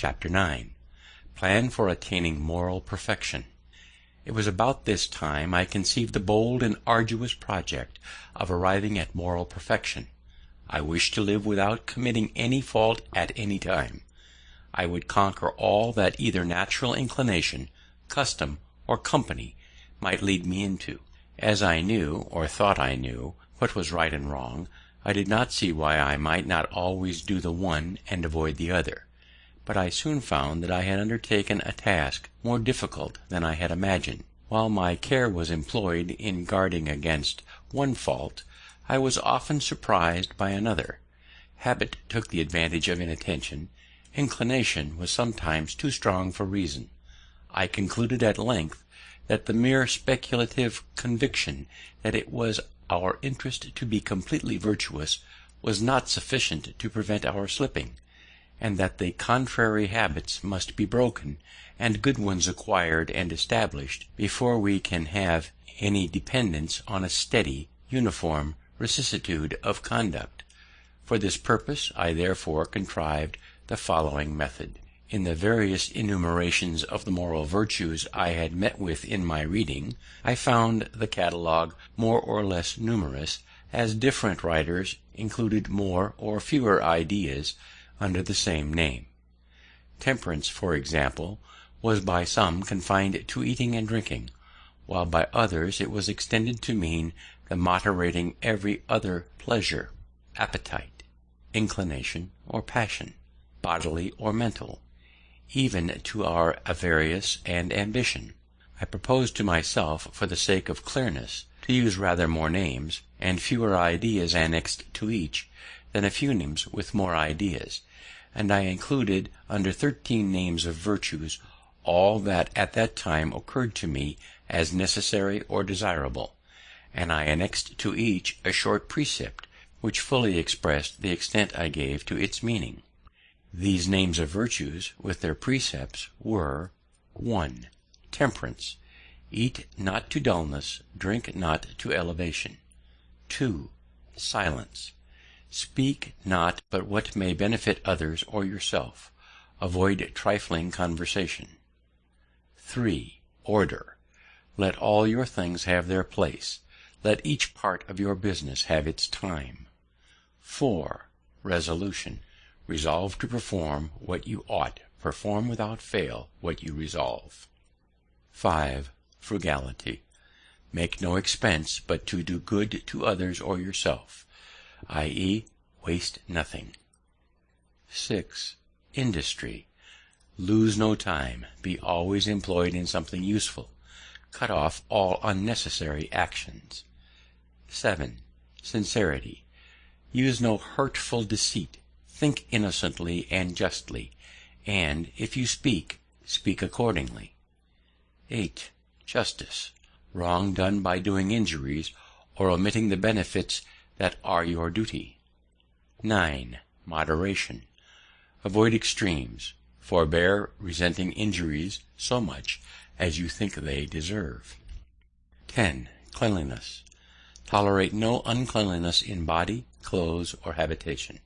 Chapter 9. Plan for Attaining Moral Perfection. It was about this time I conceived the bold and arduous project of arriving at moral perfection. I wished to live without committing any fault at any time. I would conquer all that either natural inclination, custom, or company might lead me into. As I knew, or thought I knew, what was right and wrong, I did not see why I might not always do the one and avoid the other. But I soon found that I had undertaken a task more difficult than I had imagined. While my care was employed in guarding against one fault, I was often surprised by another. Habit took the advantage of inattention. Inclination was sometimes too strong for reason. I concluded at length that the mere speculative conviction that it was our interest to be completely virtuous was not sufficient to prevent our slipping, and that the contrary habits must be broken and good ones acquired and established before we can have any dependence on a steady, uniform vicissitude of conduct. For this purpose I therefore contrived the following method. In the various enumerations of the moral virtues I had met with in my reading, I found the catalogue more or less numerous, as different writers included more or fewer ideas under the same name. Temperance, for example, was by some confined to eating and drinking, while by others it was extended to mean the moderating every other pleasure, appetite, inclination, or passion, bodily or mental, even to our avarice and ambition. I proposed to myself, for the sake of clearness, to use rather more names, and fewer ideas annexed to each, than a few names with more ideas, and I included under 13 names of virtues all that at that time occurred to me as necessary or desirable, and I annexed to each a short precept which fully expressed the extent I gave to its meaning. These names of virtues, with their precepts, were: 1. Temperance. Eat not to dullness, drink not to elevation. 2. Silence. Speak not but what may benefit others or yourself. Avoid trifling conversation. 3. Order. Let all your things have their place. Let each part of your business have its time. 4. Resolution. Resolve to perform what you ought. Perform without fail what you resolve. 5. Frugality. Make no expense but to do good to others or yourself, i.e., waste nothing. 6. Industry. Lose no time. Be always employed in something useful. Cut off all unnecessary actions. 7. Sincerity. Use no hurtful deceit. Think innocently and justly, and if you speak, speak accordingly. 8. Justice. Wrong done by doing injuries or omitting the benefits that are your duty. 9. Moderation. Avoid extremes. Forbear resenting injuries so much as you think they deserve. 10. Cleanliness. Tolerate no uncleanliness in body, clothes, or habitation.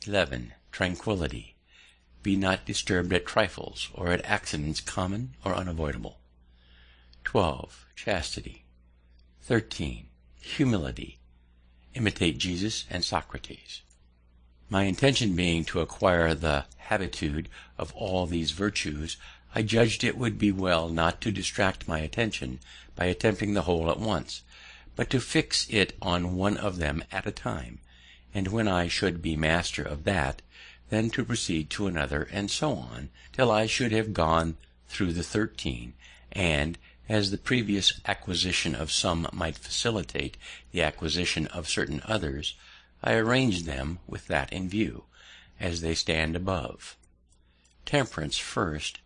11. Tranquillity. Be not disturbed at trifles, or at accidents common or unavoidable. 12. Chastity. 13. Humility. Imitate Jesus and Socrates. My intention being to acquire the habitude of all these virtues, I judged it would be well not to distract my attention by attempting the whole at once, but to fix it on one of them at a time, and when I should be master of that, then to proceed to another, and so on, till I should have gone through the 13, and, as the previous acquisition of some might facilitate the acquisition of certain others, I arranged them with that in view, as they stand above. Temperance first,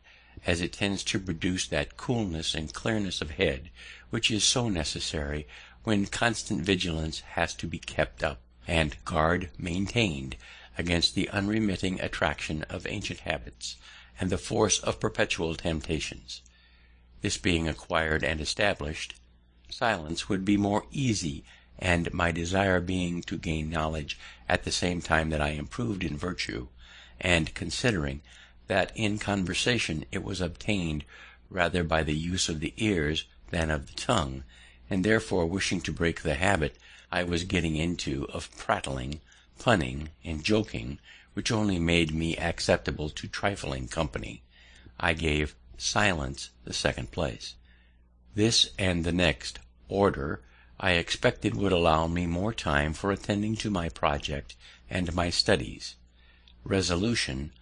as it tends to produce that coolness and clearness of head which is so necessary when constant vigilance has to be kept up, and guard maintained against the unremitting attraction of ancient habits and the force of perpetual temptations. This being acquired and established, silence would be more easy, and my desire being to gain knowledge at the same time that I improved in virtue, and considering that in conversation it was obtained rather by the use of the ears than of the tongue, and therefore wishing to break the habit I was getting into of prattling, punning, and joking, which only made me acceptable to trifling company, I gave silence the second place. This and the next order I expected would allow me more time for attending to my project and my studies. Resolution,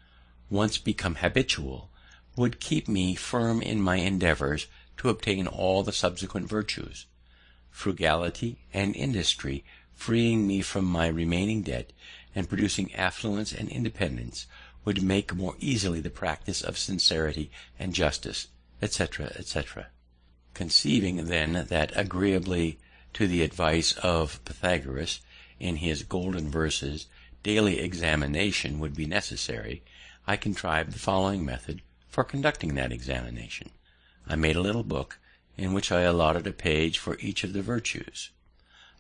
once become habitual, would keep me firm in my endeavours to obtain all the subsequent virtues. Frugality and industry, freeing me from my remaining debt, and producing affluence and independence, would make more easily the practice of sincerity and justice, etc., etc. Conceiving then that, agreeably to the advice of Pythagoras in his Golden Verses, daily examination would be necessary, I contrived the following method for conducting that examination. I made a little book, in which I allotted a page for each of the virtues.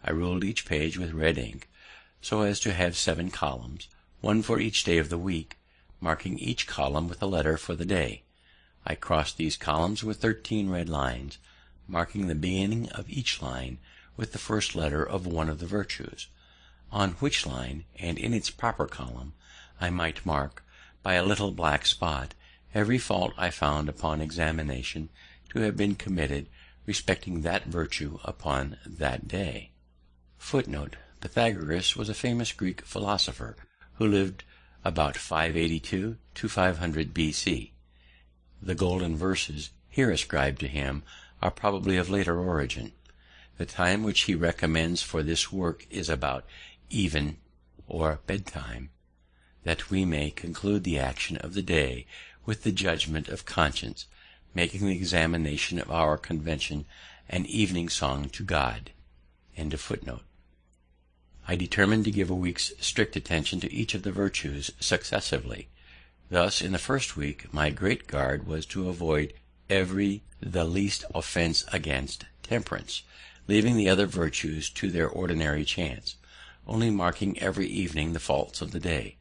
I ruled each page with red ink, so as to have 7 columns, one for each day of the week, marking each column with a letter for the day. I crossed these columns with 13 red lines, marking the beginning of each line with the first letter of one of the virtues, on which line, and in its proper column, I might mark, by a little black spot, every fault I found upon examination to have been committed respecting that virtue upon that day. Footnote: Pythagoras was a famous Greek philosopher who lived about 582 to 500 B.C. The Golden Verses here ascribed to him are probably of later origin. The time which he recommends for this work is about even or bedtime, that we may conclude the action of the day with the judgment of conscience, making the examination of our convention an evening song to God. End of footnote. I determined to give a week's strict attention to each of the virtues successively. Thus, in the first week, my great guard was to avoid the least offence against temperance, leaving the other virtues to their ordinary chance, only marking every evening the faults of the day.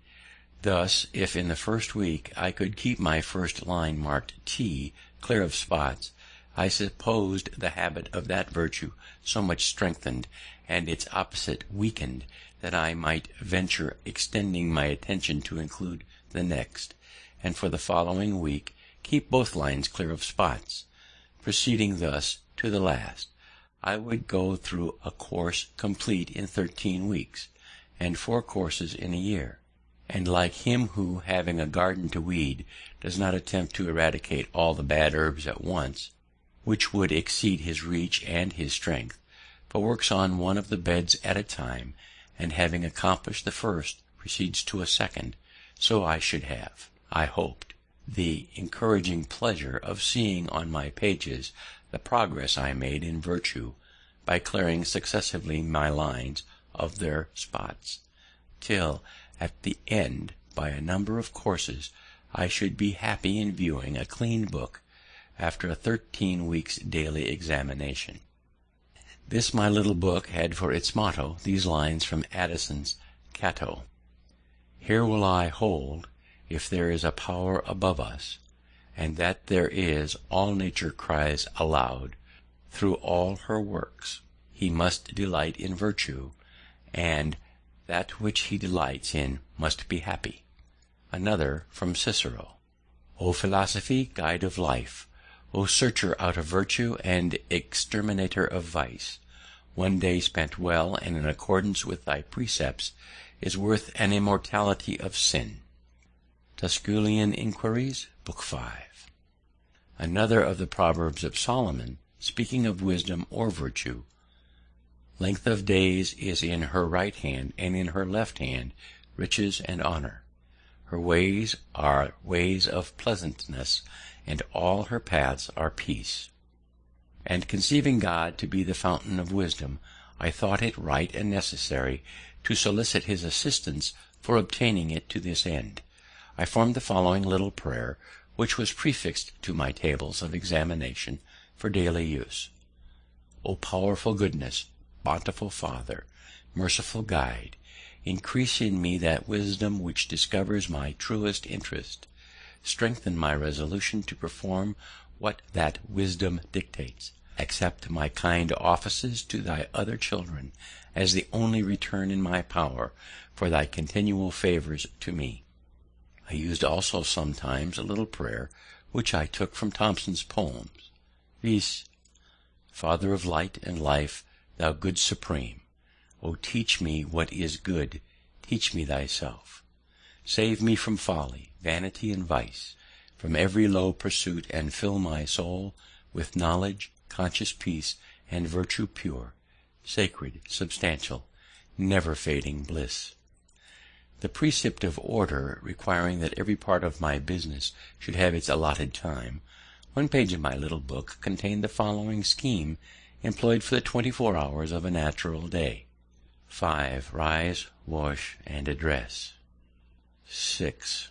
Thus, if in the first week I could keep my first line marked T, clear of spots, I supposed the habit of that virtue so much strengthened, and its opposite weakened, that I might venture extending my attention to include the next, and for the following week keep both lines clear of spots. Proceeding thus to the last, I would go through a course complete in 13 weeks, and 4 courses in a year. And like him who, having a garden to weed, does not attempt to eradicate all the bad herbs at once, which would exceed his reach and his strength, but works on one of the beds at a time, and having accomplished the first, proceeds to a second, so I should have, I hoped, the encouraging pleasure of seeing on my pages the progress I made in virtue by clearing successively my lines of their spots, till at the end, by a number of courses, I should be happy in viewing a clean book after a 13 weeks' daily examination. This my little book had for its motto these lines from Addison's Cato: "Here will I hold, if there is a power above us, and that there is, all nature cries aloud, through all her works, he must delight in virtue, and that which he delights in must be happy." Another from Cicero: "O philosophy, guide of life, O searcher out of virtue and exterminator of vice, one day spent well and in accordance with thy precepts is worth an immortality of sin." Tusculan Inquiries, Book 5. Another of the Proverbs of Solomon, speaking of wisdom or virtue: "Length of days is in her right hand, and in her left hand riches and honor. Her ways are ways of pleasantness, and all her paths are peace." And conceiving God to be the fountain of wisdom, I thought it right and necessary to solicit his assistance for obtaining it to this end. I formed the following little prayer, which was prefixed to my tables of examination for daily use: "O powerful goodness, bountiful Father, merciful Guide, increase in me that wisdom which discovers my truest interest. strengthen my resolution to perform what that wisdom dictates. Accept my kind offices to thy other children as the only return in my power for thy continual favours to me. I used also sometimes a little prayer which I took from Thomson's poems, viz. Father of light and life, thou good supreme, O teach me what is good, teach me thyself. Save me from folly, vanity, and vice, from every low pursuit, and fill my soul with knowledge, conscious peace, and virtue pure, sacred, substantial, never fading bliss. The precept of order, requiring that every part of my business should have its allotted time, one page of my little book contained the following scheme employed for the 24 hours of a natural day. 5. Rise, wash, and address. 6.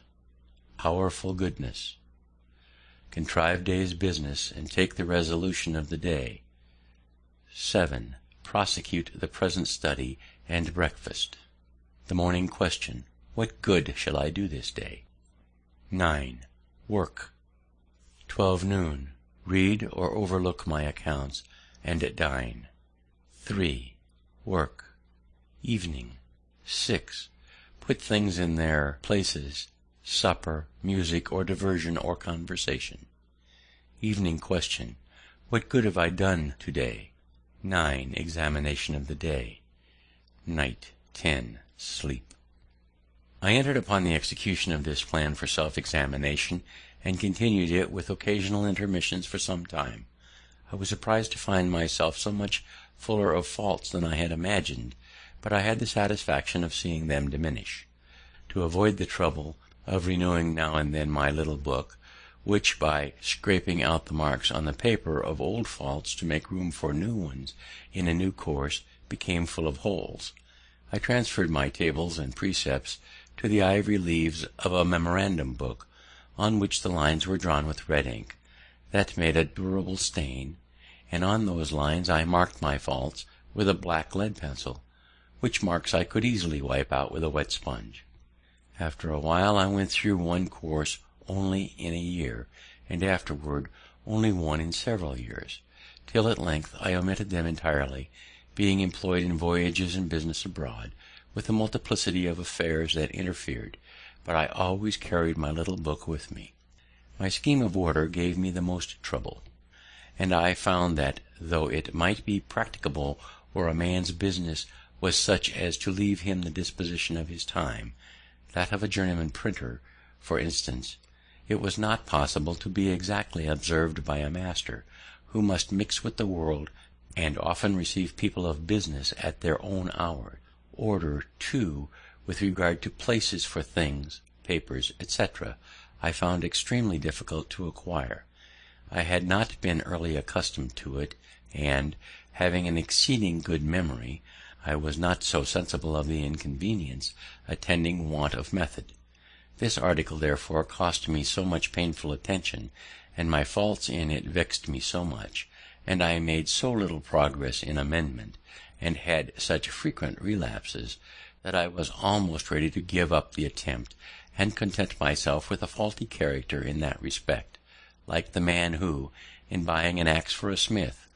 Powerful goodness. Contrive day's business, and take the resolution of the day. 7. Prosecute the present study and breakfast. The morning question, what good shall I do this day? 9. Work. 12 noon, read or overlook my accounts, and dine. 3. Work. Evening. 6. Put things in their places, supper, music, or diversion, or conversation. Evening question, what good have I done to-day? 9. Examination of the day. Night. 10. Sleep. I entered upon the execution of this plan for self-examination, and continued it with occasional intermissions for some time. I was surprised to find myself so much fuller of faults than I had imagined, but I had the satisfaction of seeing them diminish. To avoid the trouble of renewing now and then my little book, which, by scraping out the marks on the paper of old faults to make room for new ones in a new course, became full of holes, I transferred my tables and precepts to the ivory leaves of a memorandum book, on which the lines were drawn with red ink, that made a durable stain, and on those lines I marked my faults with a black lead pencil, which marks I could easily wipe out with a wet sponge. After a while I went through one course only in a year, and afterward only one in several years, till at length I omitted them entirely, being employed in voyages and business abroad, with a multiplicity of affairs that interfered, but I always carried my little book with me. My scheme of order gave me the most trouble, and I found that, though it might be practicable where a man's business was such as to leave him the disposition of his time, that of a journeyman printer, for instance, it was not possible to be exactly observed by a master, who must mix with the world, and often receive people of business at their own hour. Order, too, with regard to places for things, papers, etc., I found extremely difficult to acquire. I had not been early accustomed to it, and, having an exceeding good memory, I was not so sensible of the inconvenience attending want of method. This article therefore cost me so much painful attention, and my faults in it vexed me so much, and I made so little progress in amendment, and had such frequent relapses, that I was almost ready to give up the attempt, and content myself with a faulty character in that respect, like the man who, in buying an axe for a smith,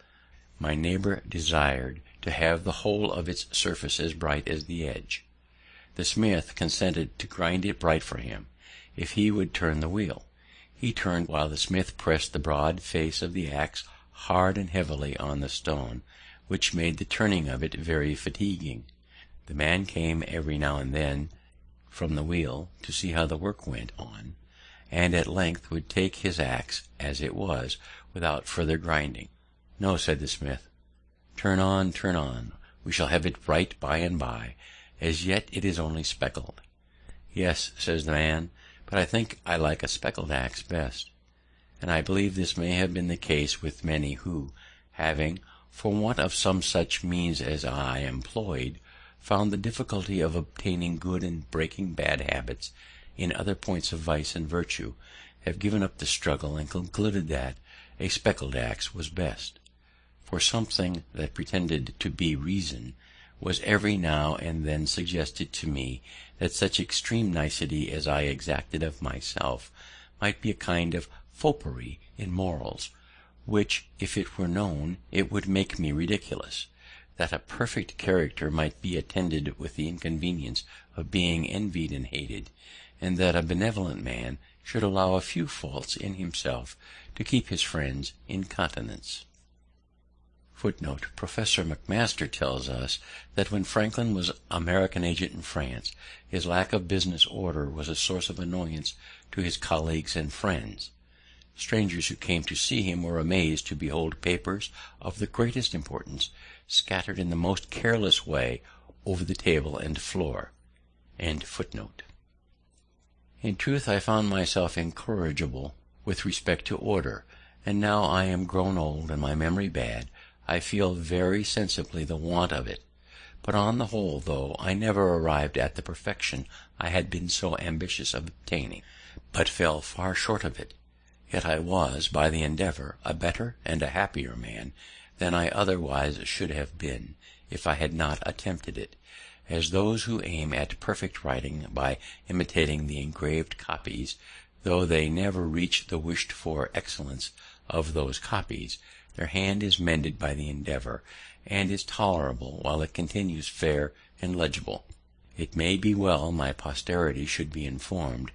my neighbour desired to have the whole of its surface as bright as the edge. The smith consented to grind it bright for him, if he would turn the wheel. He turned while the smith pressed the broad face of the axe hard and heavily on the stone, which made the turning of it very fatiguing. The man came every now and then from the wheel to see how the work went on, and at length would take his axe as it was, without further grinding. "No," said the smith, turn on, we shall have it bright by and by, as yet it is only speckled." "Yes," says the man, "but I think I like a speckled axe best." And I believe this may have been the case with many who, having, for want of some such means as I employed, found the difficulty of obtaining good and breaking bad habits in other points of vice and virtue, have given up the struggle, and concluded that a speckled axe was best. For something that pretended to be reason was every now and then suggested to me that such extreme nicety as I exacted of myself might be a kind of foppery in morals, which, if it were known, it would make me ridiculous; that a perfect character might be attended with the inconvenience of being envied and hated, and that a benevolent man should allow a few faults in himself to keep his friends in countenance. Footnote: Professor McMaster tells us that when Franklin was American agent in France, his lack of business order was a source of annoyance to his colleagues and friends. Strangers who came to see him were amazed to behold papers of the greatest importance scattered in the most careless way over the table and floor. End footnote. In truth, I found myself incorrigible with respect to order, and now I am grown old and my memory bad, I feel very sensibly the want of it. But on the whole, though I never arrived at the perfection I had been so ambitious of obtaining, but fell far short of it, yet I was, by the endeavour, a better and a happier man than I otherwise should have been, if I had not attempted it, as those who aim at perfect writing by imitating the engraved copies, though they never reach the wished for excellence of those copies, their hand is mended by the endeavour, and is tolerable while it continues fair and legible. It may be well my posterity should be informed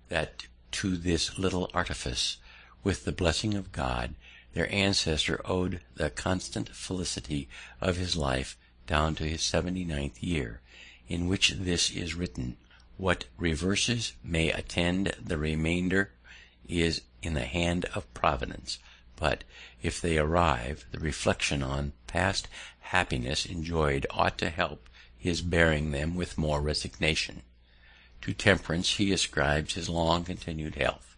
that to this little artifice, with the blessing of God, their ancestor owed the constant felicity of his life down to his 79th year, in which this is written: what reverses may attend the remainder is in the hand of Providence, but, if they arrive, the reflection on past happiness enjoyed ought to help his bearing them with more resignation. To temperance he ascribes his long-continued health,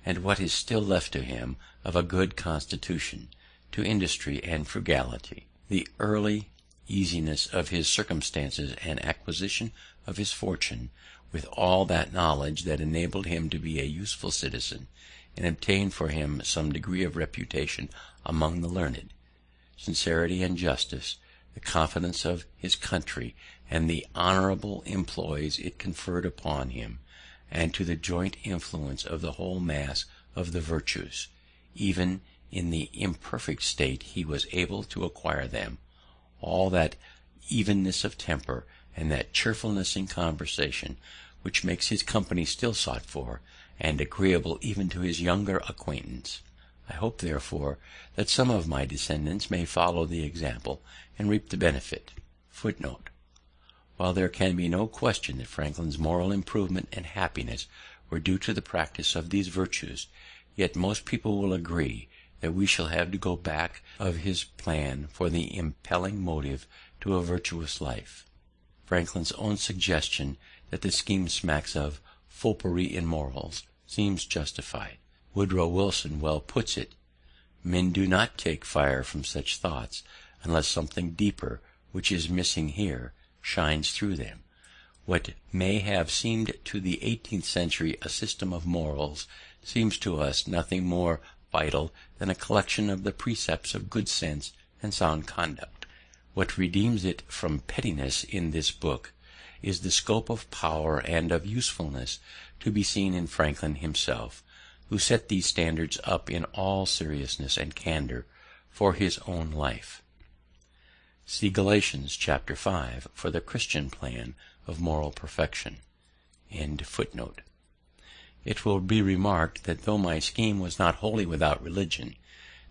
and what is still left to him of a good constitution; to industry and frugality, the early easiness of his circumstances and acquisition of his fortune, with all that knowledge that enabled him to be a useful citizen, and obtain for him some degree of reputation among the learned; sincerity and justice, the confidence of his country, and the honourable employs it conferred upon him, and to the joint influence of the whole mass of the virtues, even in the imperfect state he was able to acquire them; all that evenness of temper, and that cheerfulness in conversation, which makes his company still sought for, and agreeable even to his younger acquaintance. I hope, therefore, that some of my descendants may follow the example and reap the benefit. Footnote: while there can be no question that Franklin's moral improvement and happiness were due to the practice of these virtues, yet most people will agree that we shall have to go back of his plan for the impelling motive to a virtuous life. Franklin's own suggestion that the scheme smacks of foppery in morals seems justified. Woodrow Wilson well puts it: men do not take fire from such thoughts unless something deeper, which is missing here, shines through them. What may have seemed to the 18th century a system of morals seems to us nothing more vital than a collection of the precepts of good sense and sound conduct. What redeems it from pettiness in this book is the scope of power and of usefulness to be seen in Franklin himself, who set these standards up in all seriousness and candour for his own life. See Galatians chapter 5 for the Christian plan of moral perfection. End footnote. It will be remarked that though my scheme was not wholly without religion,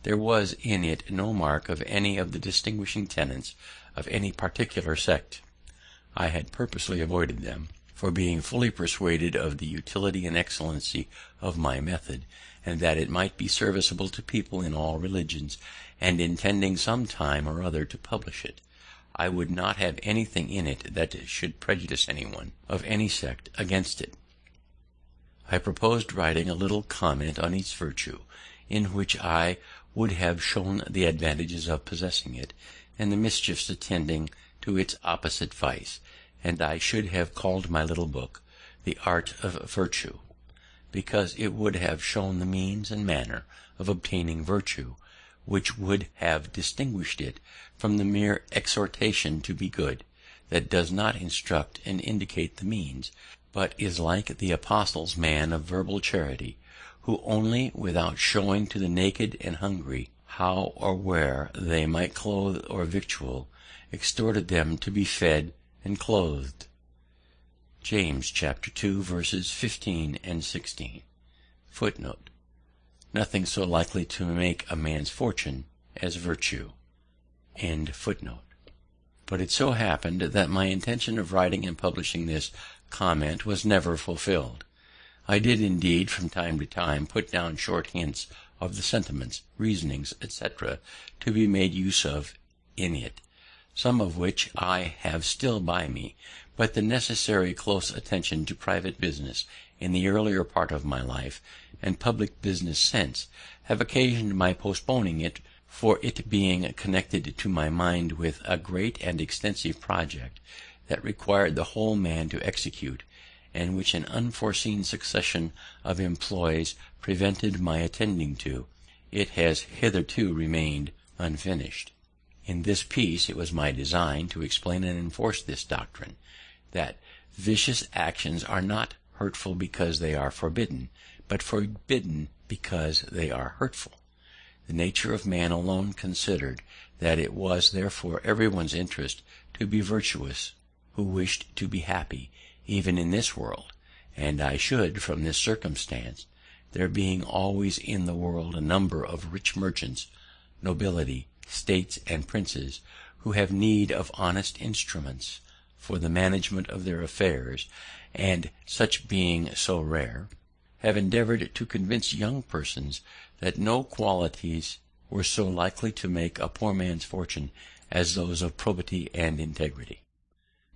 there was in it no mark of any of the distinguishing tenets of any particular sect. I had purposely avoided them, for being fully persuaded of the utility and excellency of my method, and that it might be serviceable to people in all religions, and intending some time or other to publish it, I would not have anything in it that should prejudice anyone of any sect against it. I proposed writing a little comment on each virtue, in which I would have shown the advantages of possessing it, and the mischiefs attending to its opposite vice, and I should have called my little book The Art of Virtue, because it would have shown the means and manner of obtaining virtue, which would have distinguished it from the mere exhortation to be good, that does not instruct and indicate the means, but is like the apostle's man of verbal charity, who only without showing to the naked and hungry how or where they might clothe or victual, exhorted them to be fed and clothed. James chapter 2 verses 15 and 16. Footnote: nothing so likely to make a man's fortune as virtue. End footnote. But it so happened that my intention of writing and publishing this comment was never fulfilled. I did indeed from time to time put down short hints of the sentiments, reasonings, etc., to be made use of in it, some of which I have still by me, but the necessary close attention to private business in the earlier part of my life, and public business since, have occasioned my postponing it, for it being connected to my mind with a great and extensive project that required the whole man to execute, and which an unforeseen succession of employs prevented my attending to, it has hitherto remained unfinished. In this piece it was my design to explain and enforce this doctrine, that vicious actions are not hurtful because they are forbidden, but forbidden because they are hurtful. The nature of man alone considered that it was therefore everyone's interest to be virtuous who wished to be happy even in this world, and I should, from this circumstance, there being always in the world a number of rich merchants, nobility, states, and princes, who have need of honest instruments for the management of their affairs, and such being so rare, have endeavoured to convince young persons that no qualities were so likely to make a poor man's fortune as those of probity and integrity.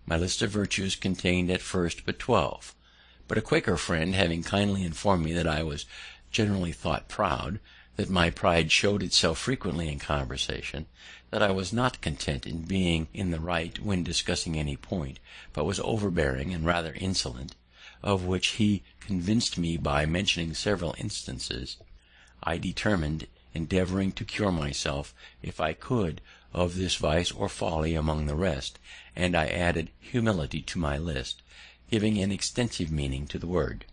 My list of virtues contained at first but 12, but a Quaker friend having kindly informed me that I was generally thought proud, that my pride showed itself frequently in conversation, that I was not content in being in the right when discussing any point, but was overbearing and rather insolent, of which he convinced me by mentioning several instances, I determined, endeavouring to cure myself, if I could, of this vice or folly among the rest, and I added humility to my list, giving an extensive meaning to the word.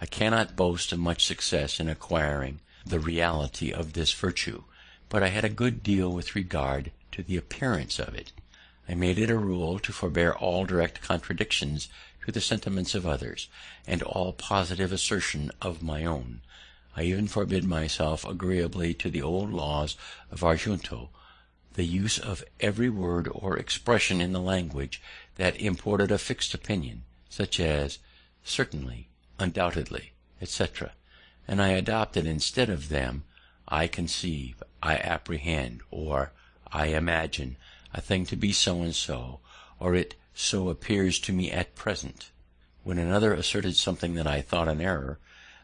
I cannot boast of much success in acquiring the reality of this virtue, but I had a good deal with regard to the appearance of it. I made it a rule to forbear all direct contradictions to the sentiments of others, and all positive assertion of my own. I even forbid myself, agreeably to the old laws of our junto, the use of every word or expression in the language that imported a fixed opinion, such as certainly, undoubtedly, etc., and I adopted instead of them I conceive, I apprehend, or I imagine a thing to be so and so, or it so appears to me at present. When another asserted something that I thought an error,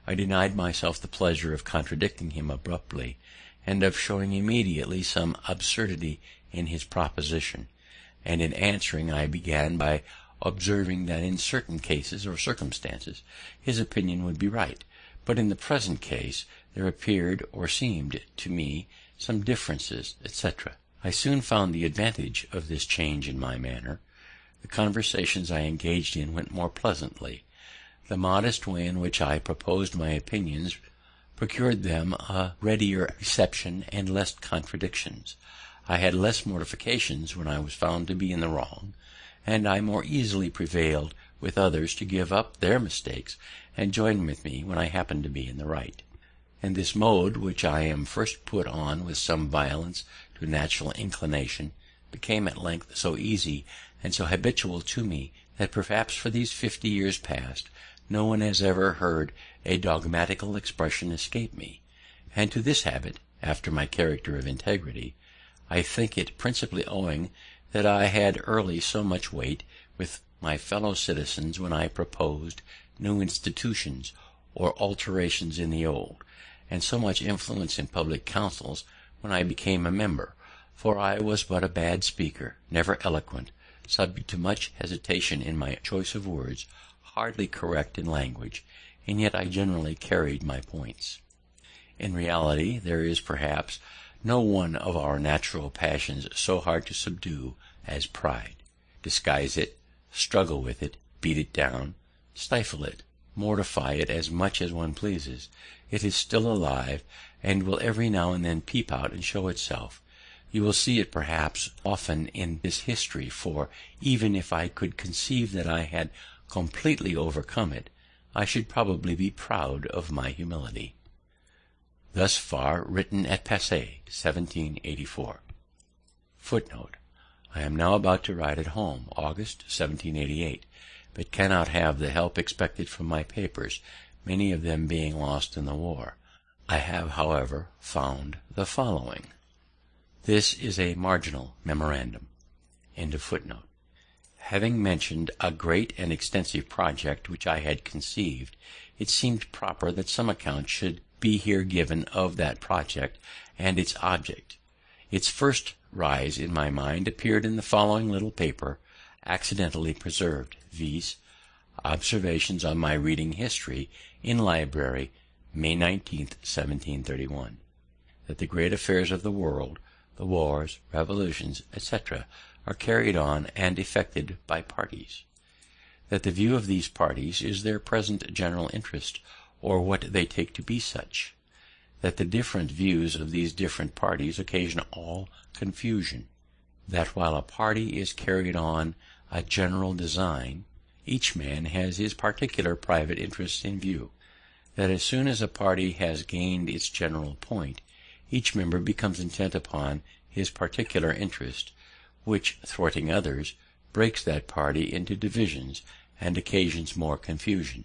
I denied myself the pleasure of contradicting him abruptly, and of showing immediately some absurdity in his proposition, and in answering I began by observing that in certain cases or circumstances his opinion would be right, but in the present case there appeared or seemed to me some differences, etc. I soon found the advantage of this change in my manner. The conversations I engaged in went more pleasantly. The modest way in which I proposed my opinions procured them a readier reception and less contradictions. I had less mortifications when I was found to be in the wrong, and I more easily prevailed with others to give up their mistakes and join with me when I happened to be in the right. And this mode, which I am first put on with some violence to natural inclination, became at length so easy and so habitual to me that perhaps for these 50 years past no one has ever heard a dogmatical expression escape me. And to this habit, after my character of integrity, I think it principally owing that I had early so much weight with my fellow citizens when I proposed new institutions or alterations in the old, and so much influence in public councils when I became a member, for I was but a bad speaker, never eloquent, subject to much hesitation in my choice of words, hardly correct in language, and yet I generally carried my points. In reality, there is perhaps no one of our natural passions so hard to subdue as pride. Disguise it, struggle with it, beat it down, stifle it, mortify it as much as one pleases, it is still alive, and will every now and then peep out and show itself. You will see it perhaps often in this history, for even if I could conceive that I had completely overcome it, I should probably be proud of my humility. Thus far written at Passy, 1784. Footnote: I am now about to write at home, August 1788, but cannot have the help expected from my papers, many of them being lost in the war. I have, however, found the following. This is a marginal memorandum. End of footnote. Having mentioned a great and extensive project which I had conceived, it seemed proper that some account should be here given of that project and its object. Its first rise in my mind appeared in the following little paper, accidentally preserved, viz., Observations on my reading history in library, May 19th, 1731. That the great affairs of the world, the wars, revolutions, etc., are carried on and effected by parties. That the view of these parties is their present general interest, or what they take to be such. That the different views of these different parties occasion all confusion. That while a party is carried on a general design, each man has his particular private interests in view. That as soon as a party has gained its general point, each member becomes intent upon his particular interest, which, thwarting others, breaks that party into divisions and occasions more confusion.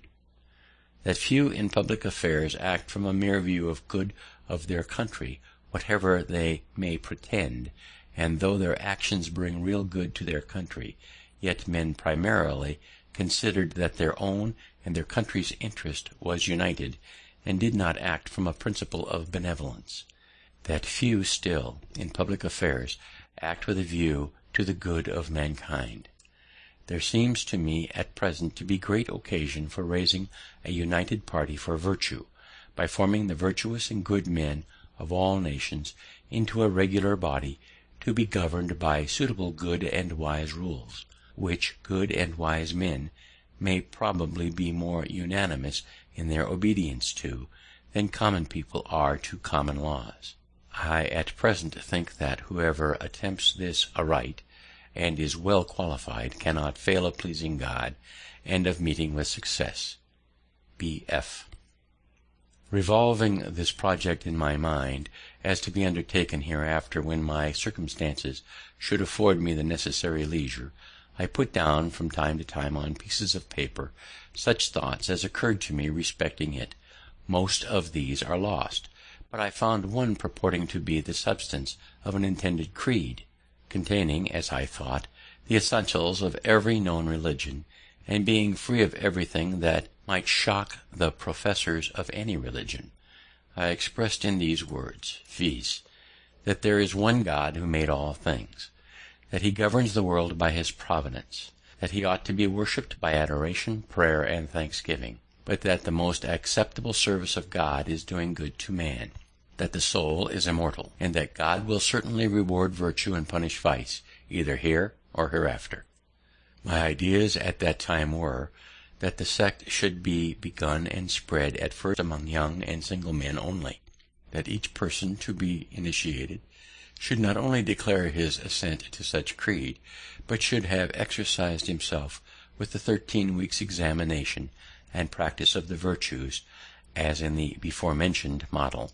That few in public affairs act from a mere view of good of their country, whatever they may pretend, and though their actions bring real good to their country, yet men primarily considered that their own and their country's interest was united, and did not act from a principle of benevolence. That few still, in public affairs, act with a view to the good of mankind. There seems to me at present to be great occasion for raising a united party for virtue, by forming the virtuous and good men of all nations into a regular body, to be governed by suitable good and wise rules, which good and wise men may probably be more unanimous in their obedience to than common people are to common laws. I at present think that whoever attempts this aright, and is well qualified, cannot fail of pleasing God, and of meeting with success. B.F. Revolving this project in my mind, as to be undertaken hereafter when my circumstances should afford me the necessary leisure, I put down from time to time on pieces of paper such thoughts as occurred to me respecting it. Most of these are lost, but I found one purporting to be the substance of an intended creed, containing, as I thought, the essentials of every known religion, and being free of everything that might shock the professors of any religion. I expressed in these words, viz., that there is one God who made all things, that he governs the world by his providence, that he ought to be worshipped by adoration, prayer, and thanksgiving, but that the most acceptable service of God is doing good to man, that the soul is immortal, and that God will certainly reward virtue and punish vice, either here or hereafter. My ideas at that time were, that the sect should be begun and spread at first among young and single men only, that each person to be initiated should not only declare his assent to such creed, but should have exercised himself with the 13 weeks' examination and practice of the virtues, as in the before-mentioned model,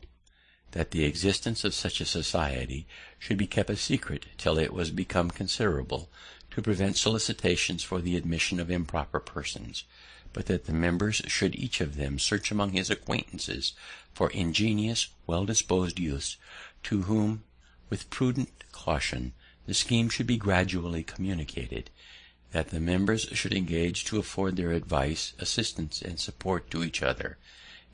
that the existence of such a society should be kept a secret till it was become considerable, to prevent solicitations for the admission of improper persons, but that the members should each of them search among his acquaintances for ingenious, well-disposed youths, to whom, with prudent caution, the scheme should be gradually communicated, that the members should engage to afford their advice, assistance, and support to each other,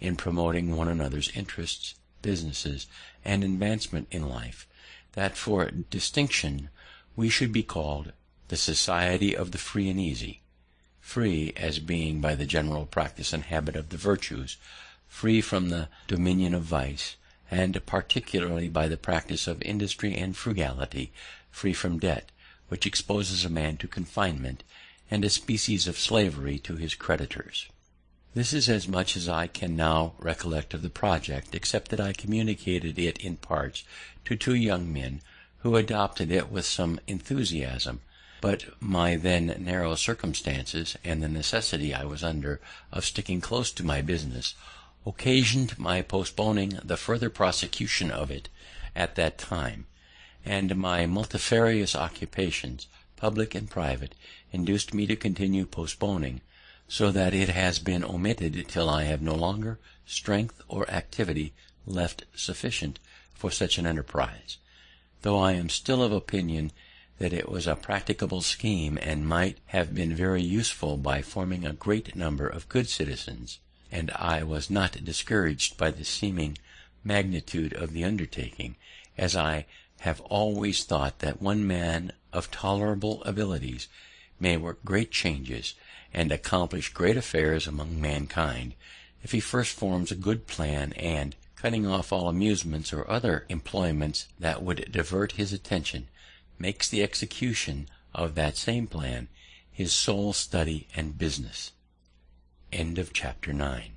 in promoting one another's interests, businesses, and advancement in life, that for distinction we should be called the Society of the Free and Easy, free as being by the general practice and habit of the virtues, free from the dominion of vice, and particularly by the practice of industry and frugality, free from debt, which exposes a man to confinement, and a species of slavery to his creditors. This is as much as I can now recollect of the project, except that I communicated it in parts to two young men who adopted it with some enthusiasm; but my then narrow circumstances, and the necessity I was under of sticking close to my business, occasioned my postponing the further prosecution of it at that time, and my multifarious occupations, public and private, induced me to continue postponing, so that it has been omitted till I have no longer strength or activity left sufficient for such an enterprise, though I am still of opinion that it was a practicable scheme, and might have been very useful by forming a great number of good citizens; and I was not discouraged by the seeming magnitude of the undertaking, as I have always thought that one man of tolerable abilities may work great changes, and accomplish great affairs among mankind, if he first forms a good plan, and, cutting off all amusements or other employments that would divert his attention, makes the execution of that same plan his sole study and business. Chapter 9.